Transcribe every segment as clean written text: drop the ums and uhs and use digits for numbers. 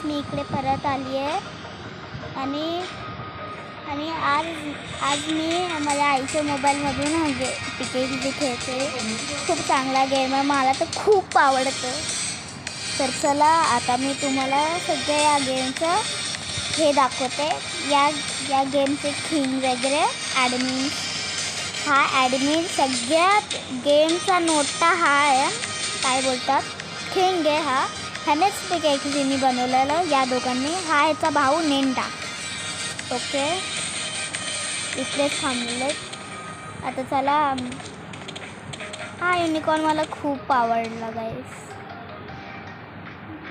मी इकडे परत आली आहे आणि आज मी माझ्या आईच्या मोबाईलमधून PKXD खेळते. खूप चांगला गेम आहे, मला तर खूप आवडतं. तर चला आता मी तुम्हाला सगळ्या या गेमचं हे दाखवते. या गेमचे किंग वगैरे ॲडमिन. हा ॲडमिन सगळ्यात गेमचा नोटा हा आहे, काय बोलतात किंग आहे हा. ह्यानेच PKXD बनवलेलं या दोघांनी. हा ह्याचा भाऊ नेंडा. ओके, इकडेच थांबले. आता चला. हा युनिकॉर्न मला खूप आवडला गाईस.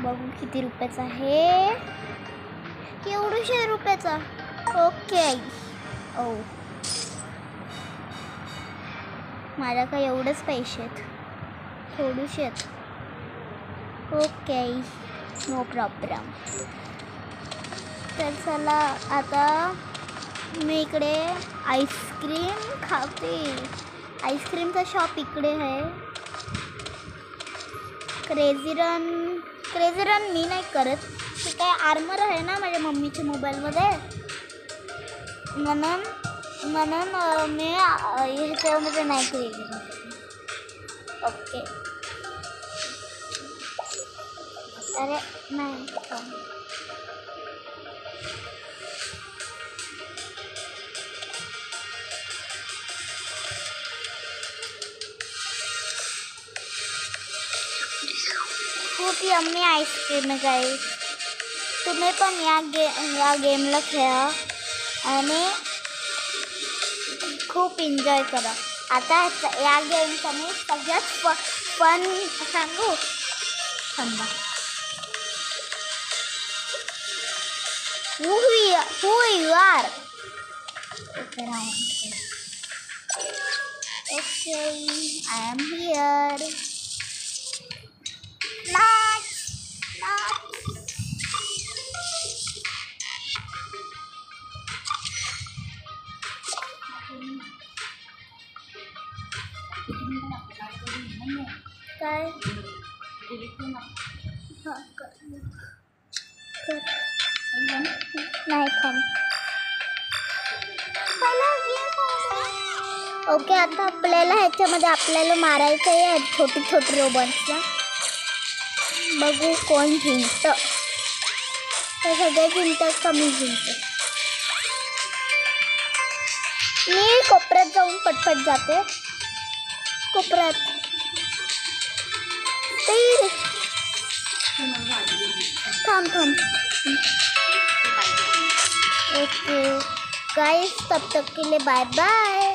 बघू किती रुपयाचा आहे. 100 रुपयाचा. ओके. ओ माझ्याकडे एवढेच पैसे आहेत, थोडेसे आहेत. Okay, no problem. तर चला आता मी इकडे आईस्क्रीम खाते. आईस्क्रीमचा शॉप इकडे आहे. क्रेझी रन मी नाही करत. ते काय आर्मर आहे ना माझ्या मम्मीच्या मोबाईलमध्ये, म्हणून मी ह्याच्यामध्ये नाही क्रेझी रन. ओके. अरे नाही, खूप यम्मी आईस्क्रीम आहे गाईस. तुम्ही पण या गेमला खेळा आणि खूप एन्जॉय करा. आता या गेमचा मी सगळ्यात फन सांगू. थांबा. Who you are? Okay, I am here. Not. काय? नाही थांब. ओके, आता आपल्याला ह्याच्यामध्ये आपल्याला मारायचं आहे छोटी रोबोट्सला. बघू कोण जिंकतं. ते सगळे जिंकतात, कमी जिंकतं. मी कोपऱ्यात जाऊन पटपट जाते. कोपऱ्यात थांब. ओके गाइस, तब तक के लिए बाय बाय.